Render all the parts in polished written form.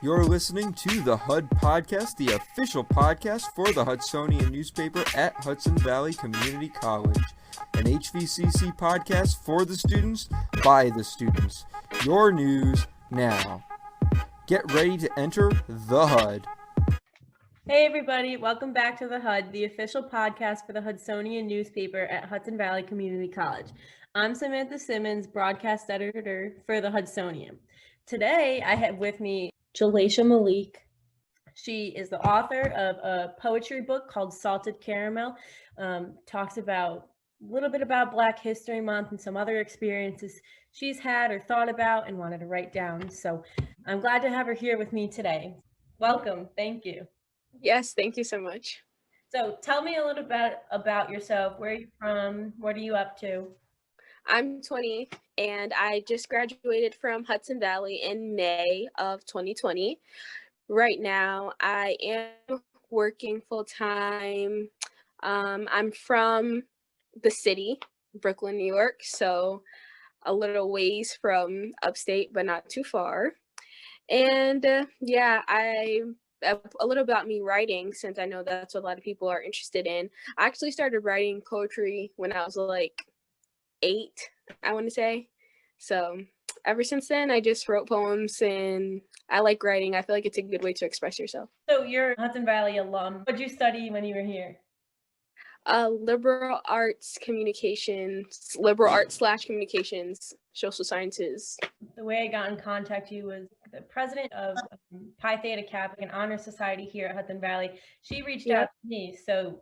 You're listening to the HUD Podcast, the official podcast for the Hudsonian newspaper at Hudson Valley Community College. An HVCC podcast for the students, by the students. Your news now. Get ready to enter the HUD. Hey everybody, welcome back to the HUD, the official podcast for the Hudsonian newspaper at Hudson Valley Community College. I'm Samantha Simmons, broadcast editor for the Hudsonian. Today I have with me Jalaysha Malik. She is the author of a poetry book called Salted Caramel. Talks about a little bit about Black History Month and some other experiences she's had or thought about and wanted to write down. So I'm glad to have her here with me today. Welcome. Thank you. Yes, thank you so much. So tell me a little bit about yourself. Where are you from? What are you up to? I'm 20 and I just graduated from Hudson Valley in May of 2020. Right now, I am working full-time. I'm from the city, Brooklyn, New York, so a little ways from upstate, but not too far. And a little about me writing, since I know that's what a lot of people are interested in. I actually started writing poetry when I was like 8, I want to say. So ever since then, I just wrote poems and I like writing. I feel like it's a good way to express yourself. So you're a Hudson Valley alum. What did you study when you were here? Liberal arts communications, social sciences. The way I got in contact with you was the president of Pi Theta Kappa, an honor society here at Hudson Valley. She reached out to me. So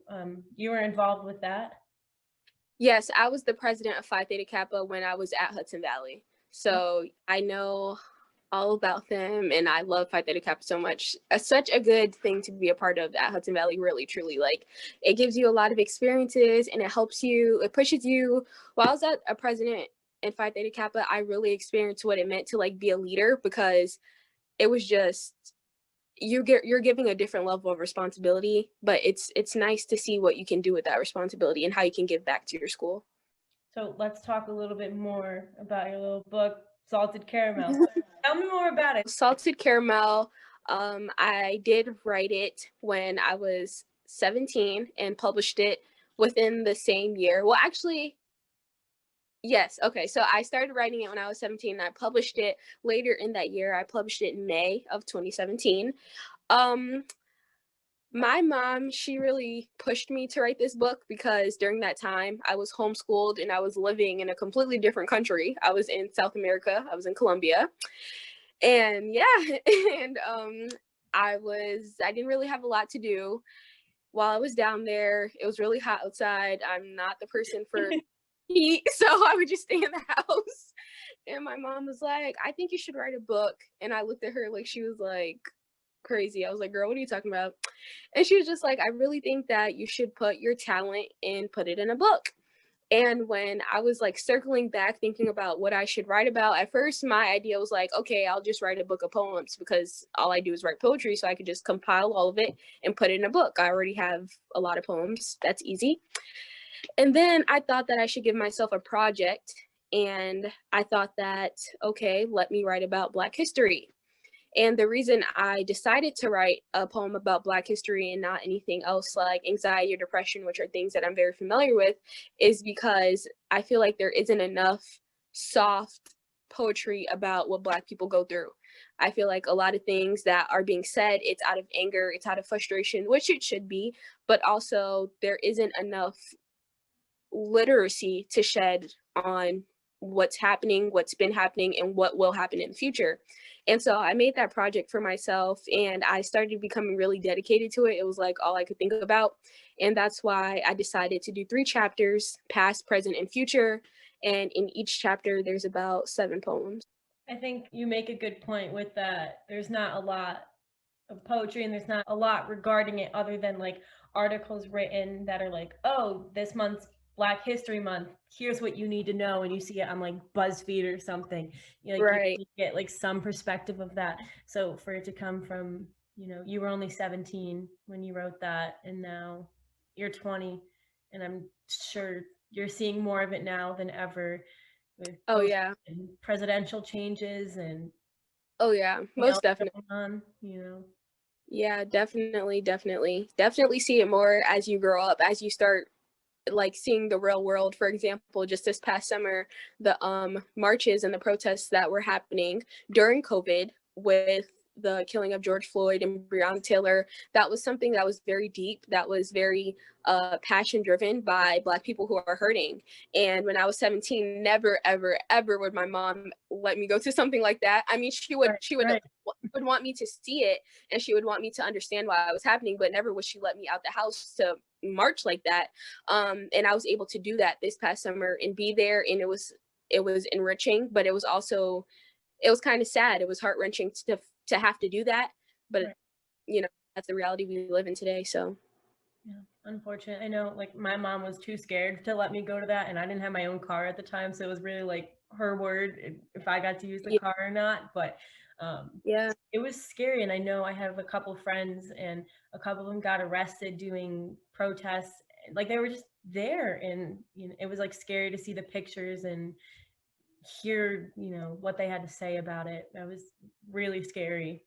you were involved with that? Yes, I was the president of Phi Theta Kappa when I was at Hudson Valley. So I know all about them and I love Phi Theta Kappa so much. It's such a good thing to be a part of at Hudson Valley, really, truly. Like, it gives you a lot of experiences and it pushes you. While I was at a president in Phi Theta Kappa, I really experienced what it meant to like be a leader, because it was just, you're giving a different level of responsibility, but it's nice to see what you can do with that responsibility and how you can give back to your school. So let's talk a little bit more about your little book, Salted Caramel. Tell me more about it. Salted Caramel, I did write it when I was 17 and published it within the same year. Well, actually, yes. Okay. So I started writing it when I was 17 and I published it later in that year. I published it in May of 2017. My mom, she really pushed me to write this book because during that time I was homeschooled and I was living in a completely different country. I was in South America. I was in Colombia. And I didn't really have a lot to do while I was down there. It was really hot outside. I'm not the person for heat, so I would just stay in the house. And my mom was like, I think you should write a book. And I looked at her like she was like crazy. I was like, girl, what are you talking about? And she was just like, I really think that you should put your talent and put it in a book. And when I was like circling back thinking about what I should write about, at first my idea was like, okay, I'll just write a book of poems because all I do is write poetry, so I could just compile all of it and put it in a book. I already have a lot of poems. That's easy. And then I thought that I should give myself a project, and I thought that, okay, let me write about Black history. And the reason I decided to write a poem about Black history and not anything else like anxiety or depression, which are things that I'm very familiar with, is because I feel like there isn't enough soft poetry about what Black people go through. I feel like a lot of things that are being said, it's out of anger, it's out of frustration, which it should be, but also there isn't enough literacy to shed on what's happening, what's been happening, and what will happen in the future. And so I made that project for myself and I started becoming really dedicated to it. It was like all I could think about. And that's why I decided to do 3 chapters, past, present, and future. And in each chapter, there's about 7 poems. I think you make a good point with that. There's not a lot of poetry and there's not a lot regarding it other than like articles written that are like, oh, this month's Black History Month, here's what you need to know, and you see it on like BuzzFeed or something. You get like some perspective of that. So for it to come from, you were only 17 when you wrote that, and now you're 20, and I'm sure you're seeing more of it now than ever with and presidential changes and Oh yeah, most definitely. Going on, you know. Yeah, definitely see it more as you grow up, as you start like seeing the real world. For example, just this past summer, the marches and the protests that were happening during COVID with the killing of George Floyd and Breonna Taylor, that was something that was very deep, that was very passion driven by Black people who are hurting. And when I was 17, never ever would my mom let me go to something like that. I mean, Right. would want me to see it, and she would want me to understand why it was happening, but never would she let me out the house to march like that. And I was able to do that this past summer and be there, and it was enriching, but it was also, it was kind of sad. It was heart-wrenching to have to do that, but Right. you know, that's the reality we live in today. So Yeah, unfortunate. I know, like, my mom was too scared to let me go to that, and I didn't have my own car at the time, so it was really like her word if I got to use the yeah, car or not. But yeah, it was scary, and I know I have a couple friends, and a couple of them got arrested doing protests. Like, they were just there, and you know, it was like scary to see the pictures and hear, you know, what they had to say about it. That was really scary.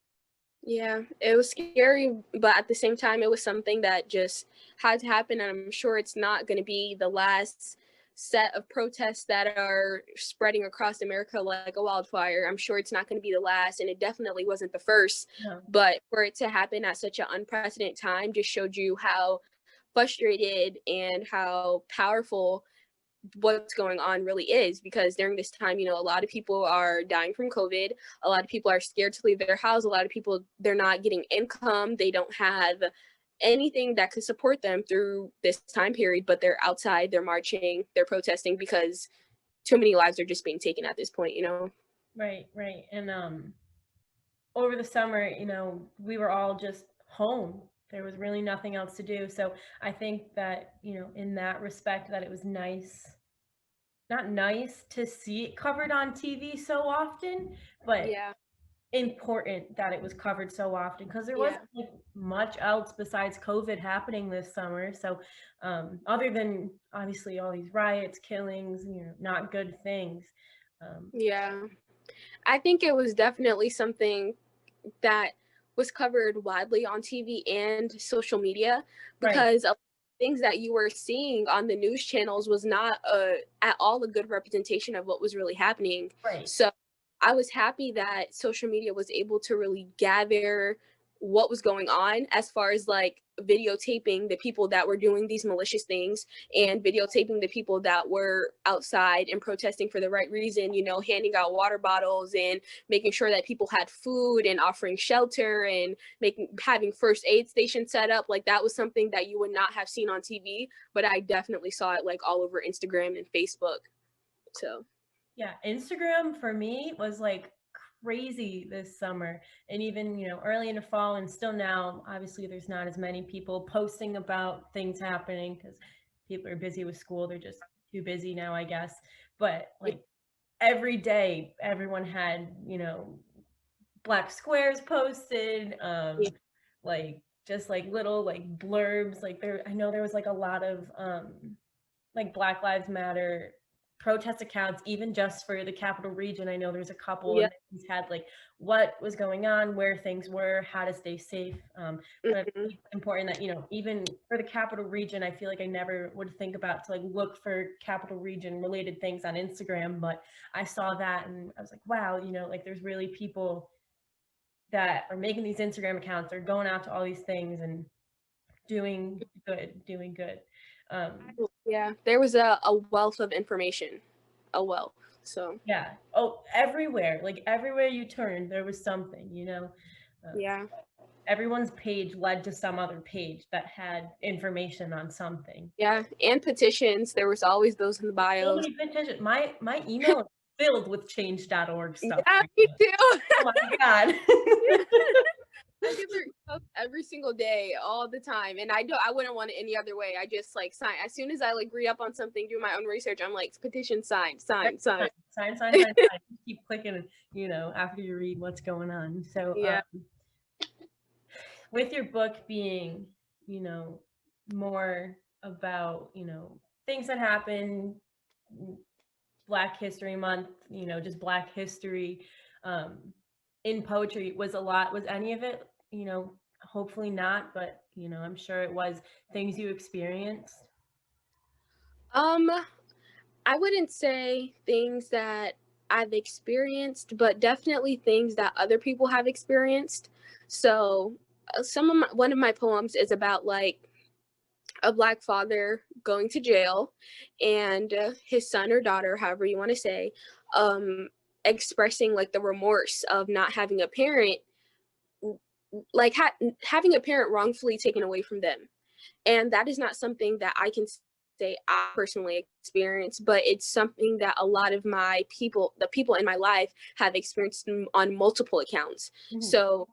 yeah, it was scary, but at the same time, it was something that just had to happen. And I'm sure it's not going to be the last set of protests that are spreading across America like a wildfire. I'm sure it's not going to be the last, and it definitely wasn't the first. No. But for it to happen at such an unprecedented time just showed you how frustrated and how powerful what's going on really is, because during this time, you know, a lot of people are dying from COVID. A lot of people are scared to leave their house. A lot of people, they're not getting income. They don't have anything that could support them through this time period, but they're outside, they're marching, they're protesting because too many lives are just being taken at this point, you know? Right, right. And over the summer, you know, we were all just home. There was really nothing else to do. So I think that, you know, in that respect, that it was nice, not nice to see it covered on TV so often, but Yeah. important that it was covered so often, because there Yeah. wasn't like much else besides COVID happening this summer. So other than obviously all these riots, killings, you know, not good things. Um, Yeah. I think it was definitely something that was covered widely on TV and social media, right, because things that you were seeing on the news channels was not at all a good representation of what was really happening. right. So I was happy that social media was able to really gather what was going on, as far as like videotaping the people that were doing these malicious things, and videotaping the people that were outside and protesting for the right reason, you know, handing out water bottles and making sure that people had food and offering shelter and having first aid stations set up. Like, that was something that you would not have seen on TV, but I definitely saw it like all over Instagram and Facebook. So Yeah, Instagram for me was like crazy this summer. And even, you know, early in the fall and still now, obviously there's not as many people posting about things happening because people are busy with school. They're just too busy now, I guess. But like every day, everyone had, you know, black squares posted, yeah, like just like little like blurbs. Like there, I know there was like a lot of like Black Lives Matter protest accounts, even just for the capital region. I know there's a couple, yeah, and he's had like what was going on, where things were, how to stay safe. But mhm, it's important that, you know, even for the capital region, I feel like I never would think about to like look for capital region related things on Instagram, but I saw that and I was like, wow, you know, like there's really people that are making these Instagram accounts, they're going out to all these things and doing good. Um, yeah. There was a wealth of information, a wealth. So Yeah. Oh, everywhere. Like everywhere you turn, there was something, you know. Uh, yeah, Everyone's page led to some other page that had information on something. yeah, and petitions. There was always those in the So bios. many petitions. My email is filled with change.org stuff Yeah, right me now. too. Oh my God. I get their emails every single day, all the time, and I wouldn't want it any other way. I just like sign as soon as I like read up on something, do my own research. I'm like, petition signed, sign, sign. Sign. Keep clicking, you know, after you read what's going on. So, Yeah, with your book being, you know, more about, you know, things that happen, Black History Month, you know, just Black history, um, in poetry was any of it, you know, hopefully not, but, you know, I'm sure it was things you experienced? Um, I wouldn't say things that I've experienced, but definitely things that other people have experienced. So, one of my poems is about like a Black father going to jail, and his son or daughter, however you want to say, um, expressing like the remorse of not having a parent, like having a parent wrongfully taken away from them. And that is not something that I can say I personally experienced, but it's something that a lot of the people in my life have experienced on multiple accounts. Mhm. So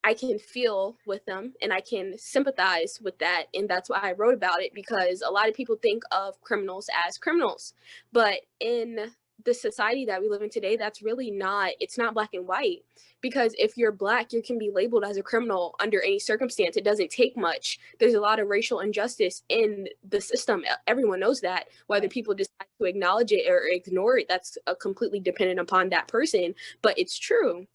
I can feel with them and I can sympathize with that. And that's why I wrote about it, because a lot of people think of criminals as criminals. But in the society that we live in today, that's really not, it's not black and white. Because if you're Black, you can be labeled as a criminal under any circumstance. It doesn't take much. There's a lot of racial injustice in the system. Everyone knows that. Whether people decide to acknowledge it or ignore it, that's completely dependent upon that person. But it's true.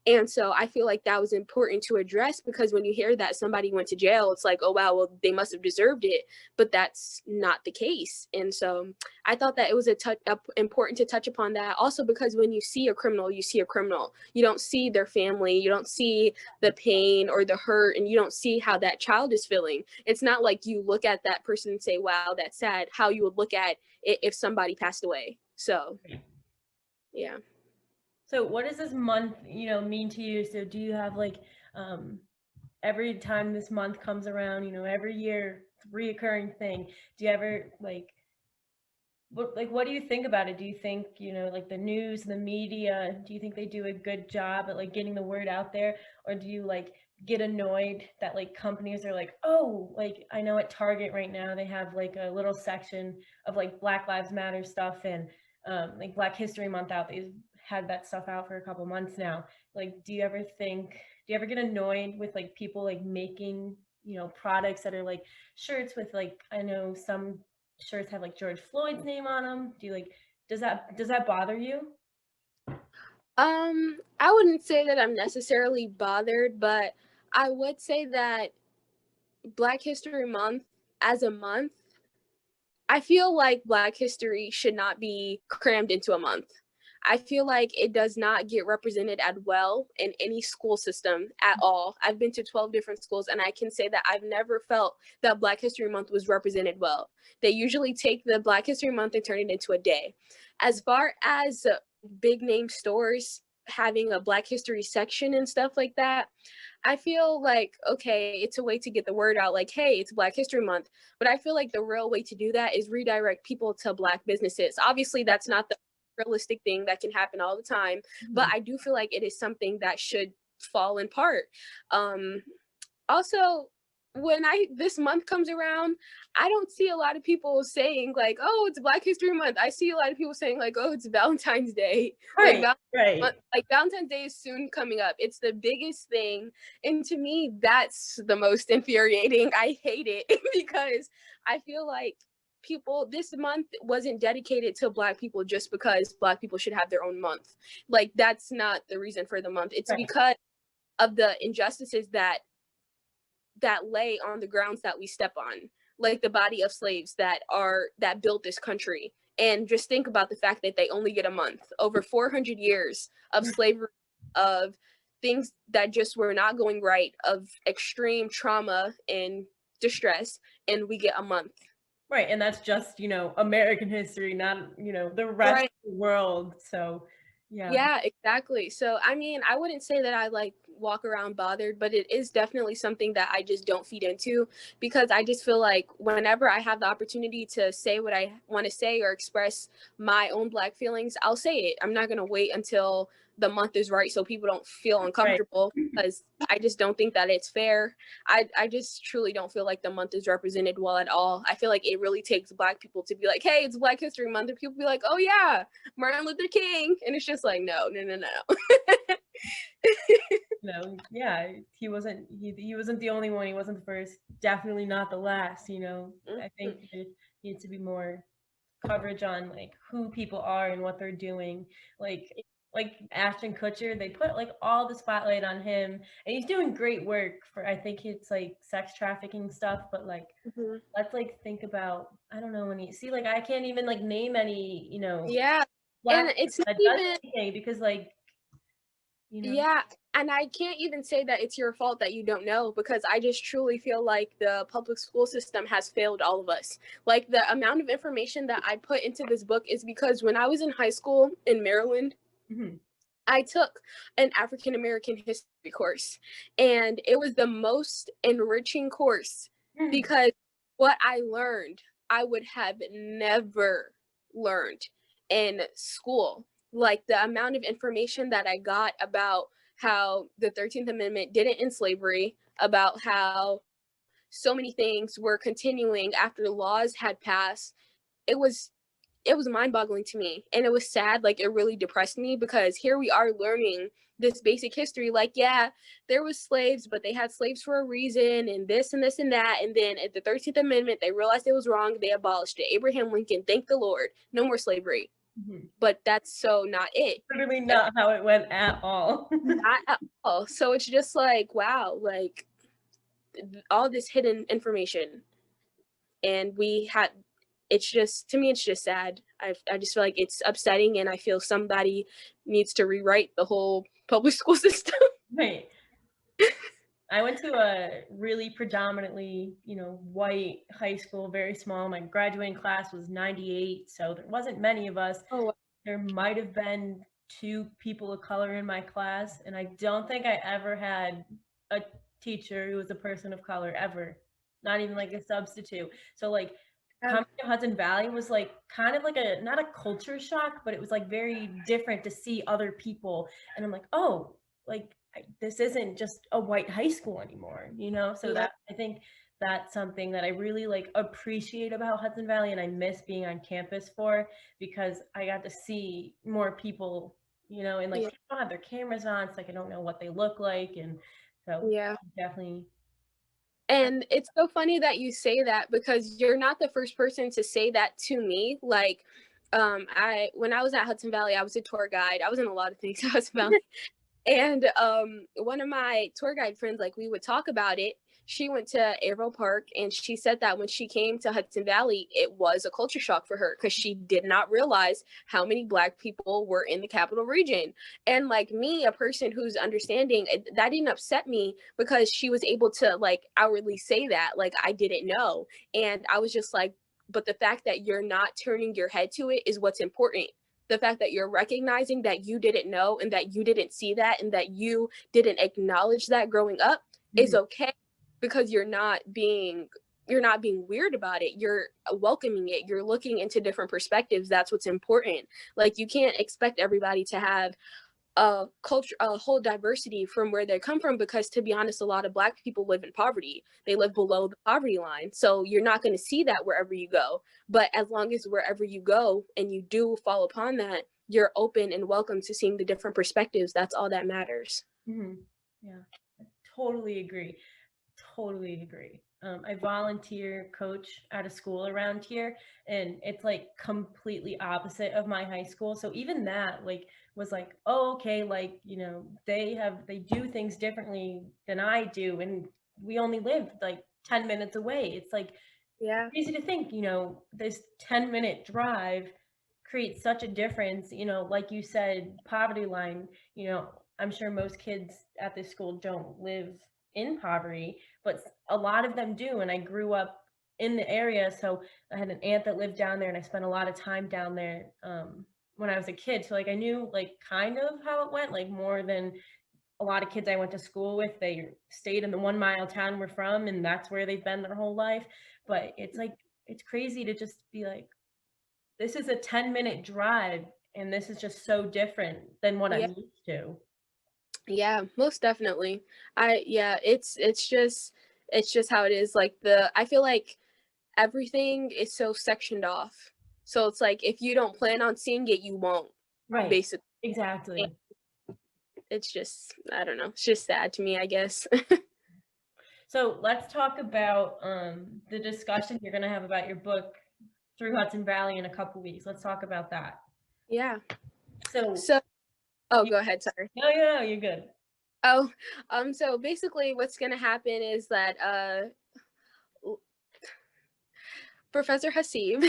And so I feel like that was important to address, because when you hear that somebody went to jail, it's like, oh, wow, well, they must have deserved it. But that's not the case. And so I thought that it was important to touch upon that. Also, because when you see a criminal, you see a criminal. You don't see their family. You don't see the pain or the hurt, and you don't see how that child is feeling. It's not like you look at that person and say, wow, that's sad, how you would look at it if somebody passed away. So, yeah. So what does this month, you know, mean to you? So do you have like every time this month comes around, you know, every year, reoccurring thing, do you ever what do you think about it? Do you think, you know, like the news, the media, do you think they do a good job at like getting the word out there? Or do you like get annoyed that like companies are like, oh, like I know at Target right now they have like a little section of like Black Lives Matter stuff and like Black History Month out. They've had that stuff out for a couple months now. Like, do you ever get annoyed with like people like making, you know, products that are like shirts with like, I know some shirts have like George Floyd's name on them. Do you like, does that bother you? I wouldn't say that I'm necessarily bothered, but I would say that Black History Month as a month, I feel like Black history should not be crammed into a month. I feel like it does not get represented as well in any school system at all. I've been to 12 different schools, and I can say that I've never felt that Black History Month was represented well. They usually take the Black History Month and turn it into a day. As far as big name stores having a Black history section and stuff like that, I feel like, okay, it's a way to get the word out, like, hey, it's Black History Month. But I feel like the real way to do that is redirect people to Black businesses. Obviously, that's not the realistic thing that can happen all the time, but I do feel like it is something that should fall in part. Also, when this month comes around, I don't see a lot of people saying like, oh, it's Black History Month. I see a lot of people saying like, oh, it's Valentine's Day. Right, like, right. like Valentine's Day is soon coming up. It's the biggest thing. And to me, that's the most infuriating. I hate it because I feel like this month wasn't dedicated to Black people just because Black people should have their own month. Like, that's not the reason for the month. It's Right. because of the injustices that lay on the grounds that we step on, like the body of slaves that built this country. And just think about the fact that they only get a month. Over 400 years of slavery, of things that just were not going right, of extreme trauma and distress, and we get a month. Right, and that's just, you know, American history, not, you know, the rest of the world. So Yeah, exactly. So, I mean, I wouldn't say that I like walk around bothered, but it is definitely something that I just don't feed into, because I just feel like whenever I have the opportunity to say what I want to say or express my own Black feelings, I'll say it. I'm not going to wait until the month is right so people don't feel uncomfortable, because I just don't think that it's fair. I just truly don't feel like the month is represented well at all. I feel like it really takes Black people to be like, hey, it's Black History Month, and people be like, oh yeah, Martin Luther King, and it's just like, no. No, yeah, he wasn't the only one. He wasn't the first. Definitely not the last. You know, I think there needs to be more coverage on like who people are and what they're doing. Like, like Ashton Kutcher, they put like all the spotlight on him, and he's doing great work for, I think it's like sex trafficking stuff, but like Mhm. let's like think about, I don't know, when you see, like I can't even like name any, Yeah, black and it's person not that does even anything because like, yeah, and I can't even say that it's your fault that you don't know, because I just truly feel like the public school system has failed all of us. Like the amount of information that I put into this book is because when I was in high school in Maryland, Mhm. I took an African American history course, and it was the most enriching course because what I learned, I would have never learned in school. Like the amount of information that I got about how the 13th Amendment didn't end slavery, about how so many things were continuing after laws had passed. It was mind-boggling to me, and it was sad. Like it really depressed me, because here we are learning this basic history, like, yeah, there was slaves, but they had slaves for a reason, and this and this and that, and then at the 13th Amendment they realized it was wrong, they abolished it. Abraham Lincoln, thank the Lord, no more slavery. But that's so not it. Literally not how it went at all. Not at all. So it's just like, wow, like all this hidden information, and we had, it's just, to me it's just sad. I just feel like it's upsetting, and I feel somebody needs to rewrite the whole public school system. Right. I went to a really predominantly, white high school, very small. My graduating class was 98, so there wasn't many of us. Oh, There might have been 2 people of color in my class, and I don't think I ever had a teacher who was a person of color ever, not even like a substitute. So like coming to Hudson Valley was like kind of like a, not a culture shock, but it was like very different to see other people, and I'm like, oh, like this isn't just a white high school anymore, So yeah. that, I think that's something that I really like appreciate about Hudson Valley, and I miss being on campus for, because I got to see more people, and like Yeah. people don't have their cameras on, so like I don't know what they look like, and so Yeah. definitely. And it's so funny that you say that, because you're not the first person to say that to me. Like, I when I was at Hudson Valley, I was a tour guide. I was in a lot of things at Hudson Valley. And one of my tour guide friends, like, we would talk about it. She went to Arrow Park, and she said that when she came to Hudson Valley, it was a culture shock for her, because she did not realize how many Black people were in the capital region. And like me, a person who's understanding, that didn't upset me, because she was able to like outwardly say that, like, I didn't know. And I was just like, but the fact that you're not turning your head to it is what's important. The fact that you're recognizing that you didn't know, and that you didn't see that, and that you didn't acknowledge that growing up is okay, because you're not being weird about it. You're welcoming it. You're looking into different perspectives. That's what's important. Like, you can't expect everybody to have a culture, a whole diversity from where they come from, because, to be honest, a lot of Black people live in poverty. They live below the poverty line, so you're not going to see that wherever you go. But as long as wherever you go and you do fall upon that, you're open and welcome to seeing the different perspectives, that's all that matters. Yeah, I totally agree. Totally agree. I volunteer coach at a school around here, and it's like completely opposite of my high school. So even that like was like, oh, okay, like, they do things differently than I do, and we only live like 10 minutes away. It's like Yeah. crazy to think, this 10-minute drive creates such a difference, like you said, poverty line, I'm sure most kids at this school don't live in poverty, but a lot of them do. And I grew up in the area, so I had an aunt that lived down there, and I spent a lot of time down there when I was a kid. So like I knew like kind of how it went, like more than a lot of kids I went to school with. They stayed in the 1 mile town we're from, and that's where they've been their whole life. But it's like, it's crazy to just be like, this is a 10-minute drive, and this is just so different than what Yeah. I'm used to. Yeah, most definitely. It's just how it is. Like, I feel like everything is so sectioned off. So it's like, if you don't plan on seeing it, you won't, Right. basically. Exactly. It's just, I don't know. It's just sad to me, I guess. So let's talk about the discussion you're going to have about your book through Hudson Valley in a couple weeks. Let's talk about that. Yeah. So So Oh, go ahead, sorry. No, you're good. Oh, so basically what's gonna happen is that Professor Hasib,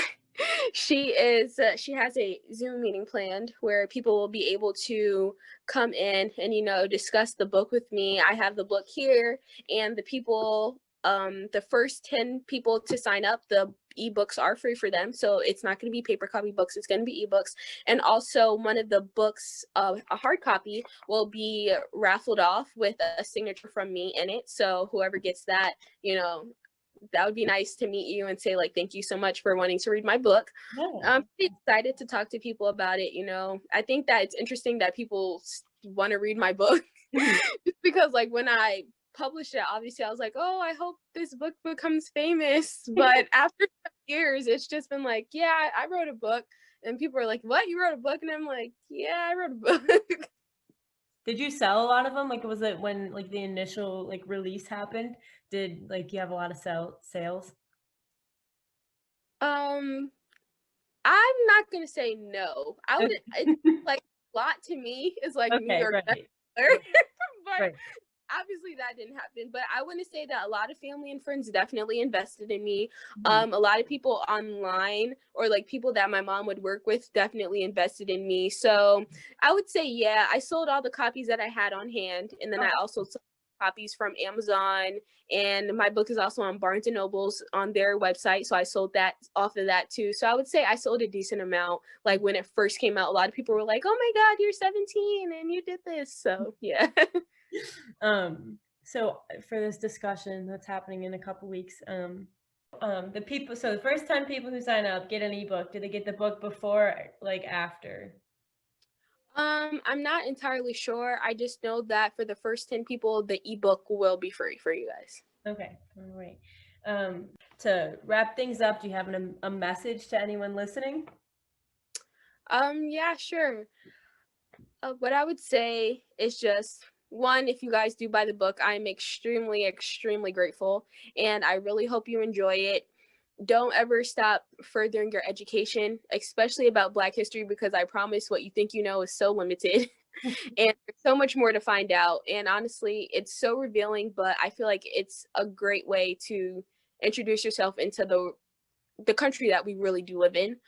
she has a Zoom meeting planned where people will be able to come in and, discuss the book with me. I have the book here, and the people, the first 10 people to sign up, the ebooks are free for them. So it's not going to be paper copy books, it's going to be ebooks. And also one of the books, a hard copy, will be raffled off with a signature from me in it. So whoever gets that, that would be nice to meet you and say, like, thank you so much for wanting to read my book. Yeah. I'm pretty excited to talk to people about it. I think that it's interesting that people want to read my book just because, like, when I published it, obviously I was like, oh, I hope this book becomes famous. But after years, it's just been like, yeah, I wrote a book. And people are like, what? You wrote a book? And I'm like, yeah, I wrote a book. Did you sell a lot of them? Like, was it when, like, the initial, like, release happened? Did, like, you have a lot of sales? I'm not gonna say no. I would like, a lot to me is like New York right. but Right. obviously that didn't happen. But I want to say that a lot of family and friends definitely invested in me. Mhm. A lot of people online, or like people that my mom would work with, definitely invested in me. So I would say, yeah, I sold all the copies that I had on hand, and then I also sold copies from Amazon, and my book is also on Barnes and Nobles on their website, so I sold that off of that too. So I would say I sold a decent amount. Like, when it first came out, a lot of people were like, oh my god, you're 17 and you did this. So yeah. So for this discussion that's happening in a couple weeks, the first 10 people who sign up get an ebook. Do they get the book before, like, after? I'm not entirely sure. I just know that for the first 10 people, the ebook will be free for you guys. Okay, all right. To wrap things up, do you have a message to anyone listening? Yeah, sure. What I would say is just, one, if you guys do buy the book, I'm extremely, extremely grateful, and I really hope you enjoy it. Don't ever stop furthering your education, especially about Black history, because I promise what you think you know is so limited. And there's so much more to find out. And honestly, it's so revealing, but I feel like it's a great way to introduce yourself into the country that we really do live in.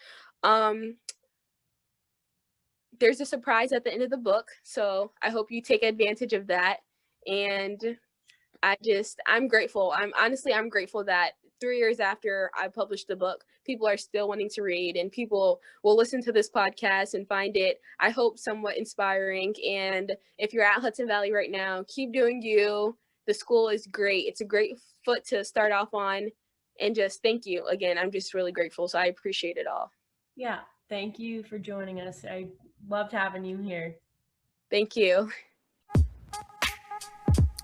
There's a surprise at the end of the book, so I hope you take advantage of that. And I'm grateful. I'm grateful that 3 years after I published the book, people are still wanting to read, and people will listen to this podcast and find it, I hope, somewhat inspiring. And if you're at Hudson Valley right now, keep doing you. The school is great. It's a great foot to start off on. And just thank you again. I'm just really grateful. So I appreciate it all. Yeah. Thank you for joining us. I loved having you here. Thank you.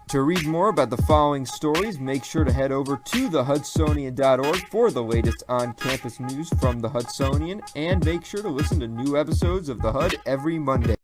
To read more about the following stories, make sure to head over to thehudsonian.org for the latest on-campus news from the Hudsonian, and make sure to listen to new episodes of the HUD every Monday.